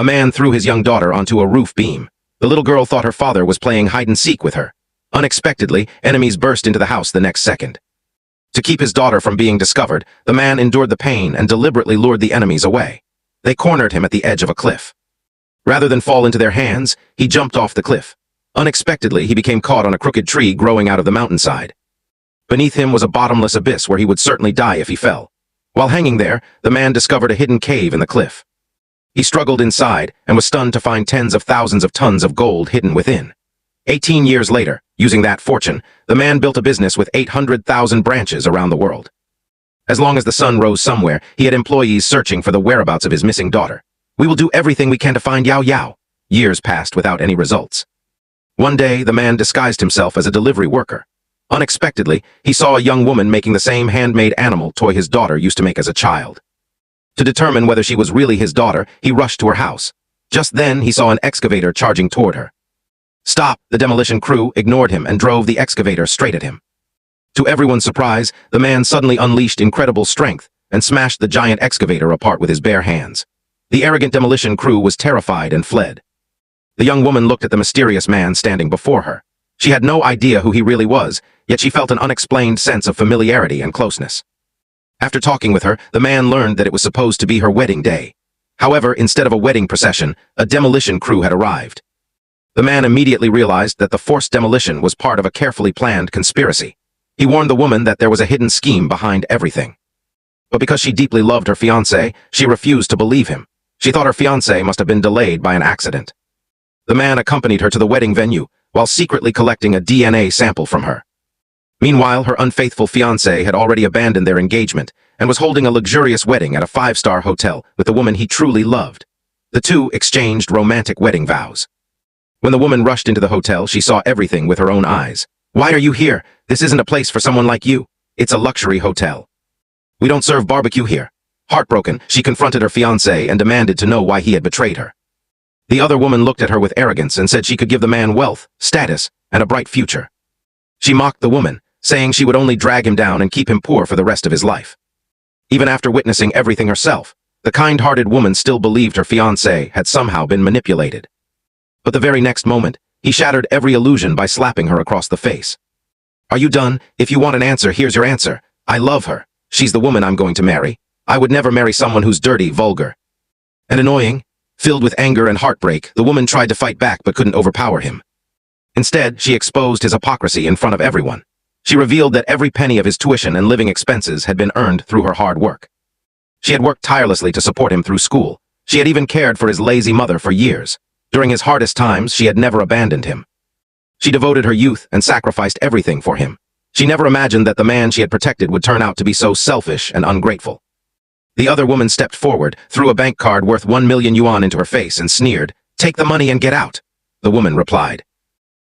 A man threw his young daughter onto a roof beam. The little girl thought her father was playing hide-and-seek with her. Unexpectedly, enemies burst into the house the next second. To keep his daughter from being discovered, the man endured the pain and deliberately lured the enemies away. They cornered him at the edge of a cliff. Rather than fall into their hands, he jumped off the cliff. Unexpectedly, he became caught on a crooked tree growing out of the mountainside. Beneath him was a bottomless abyss where he would certainly die if he fell. While hanging there, the man discovered a hidden cave in the cliff. He struggled inside and was stunned to find tens of thousands of tons of gold hidden within. 18 years later, using that fortune, the man built a business with 800,000 branches around the world. As long as the sun rose somewhere, he had employees searching for the whereabouts of his missing daughter. "We will do everything we can to find Yao Yao." Years passed without any results. One day, the man disguised himself as a delivery worker. Unexpectedly, he saw a young woman making the same handmade animal toy his daughter used to make as a child. To determine whether she was really his daughter, he rushed to her house. Just then, he saw an excavator charging toward her. "Stop!" The demolition crew ignored him and drove the excavator straight at him. To everyone's surprise, the man suddenly unleashed incredible strength and smashed the giant excavator apart with his bare hands. The arrogant demolition crew was terrified and fled. The young woman looked at the mysterious man standing before her. She had no idea who he really was, yet she felt an unexplained sense of familiarity and closeness. After talking with her, the man learned that it was supposed to be her wedding day. However, instead of a wedding procession, a demolition crew had arrived. The man immediately realized that the forced demolition was part of a carefully planned conspiracy. He warned the woman that there was a hidden scheme behind everything. But because she deeply loved her fiancé, she refused to believe him. She thought her fiancé must have been delayed by an accident. The man accompanied her to the wedding venue, while secretly collecting a DNA sample from her. Meanwhile, her unfaithful fiancé had already abandoned their engagement and was holding a luxurious wedding at a 5-star hotel with the woman he truly loved. The two exchanged romantic wedding vows. When the woman rushed into the hotel, she saw everything with her own eyes. "Why are you here? This isn't a place for someone like you. It's a luxury hotel. We don't serve barbecue here." Heartbroken, she confronted her fiancé and demanded to know why he had betrayed her. The other woman looked at her with arrogance and said she could give the man wealth, status, and a bright future. She mocked the woman, saying she would only drag him down and keep him poor for the rest of his life. Even after witnessing everything herself, the kind-hearted woman still believed her fiancé had somehow been manipulated. But the very next moment, he shattered every illusion by slapping her across the face. "Are you done? If you want an answer, here's your answer. I love her. She's the woman I'm going to marry. I would never marry someone who's dirty, vulgar, and annoying." Filled with anger and heartbreak, the woman tried to fight back but couldn't overpower him. Instead, she exposed his hypocrisy in front of everyone. She revealed that every penny of his tuition and living expenses had been earned through her hard work. She had worked tirelessly to support him through school. She had even cared for his lazy mother for years. During his hardest times, she had never abandoned him. She devoted her youth and sacrificed everything for him. She never imagined that the man she had protected would turn out to be so selfish and ungrateful. The other woman stepped forward, threw a bank card worth 1 million yuan into her face and sneered, "Take the money and get out." The woman replied,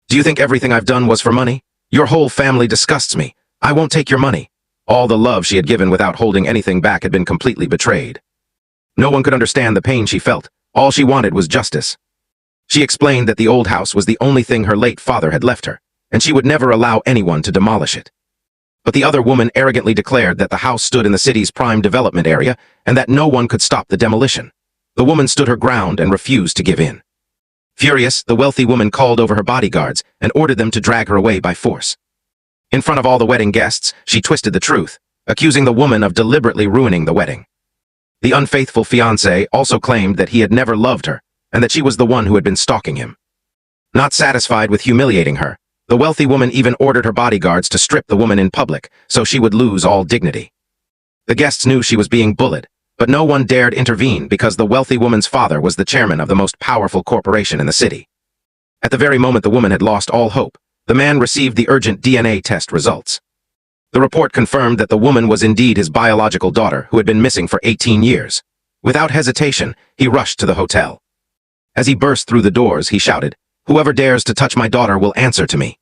"Do you think everything I've done was for money? Your whole family disgusts me. I won't take your money." All the love she had given without holding anything back had been completely betrayed. No one could understand the pain she felt. All she wanted was justice. She explained that the old house was the only thing her late father had left her, and she would never allow anyone to demolish it. But the other woman arrogantly declared that the house stood in the city's prime development area and that no one could stop the demolition. The woman stood her ground and refused to give in. Furious, the wealthy woman called over her bodyguards and ordered them to drag her away by force. In front of all the wedding guests, she twisted the truth, accusing the woman of deliberately ruining the wedding. The unfaithful fiancé also claimed that he had never loved her and that she was the one who had been stalking him. Not satisfied with humiliating her, the wealthy woman even ordered her bodyguards to strip the woman in public so she would lose all dignity. The guests knew she was being bullied, but no one dared intervene because the wealthy woman's father was the chairman of the most powerful corporation in the city. At the very moment the woman had lost all hope, the man received the urgent DNA test results. The report confirmed that the woman was indeed his biological daughter who had been missing for 18 years. Without hesitation, he rushed to the hotel. As he burst through the doors, he shouted, "Whoever dares to touch my daughter will answer to me."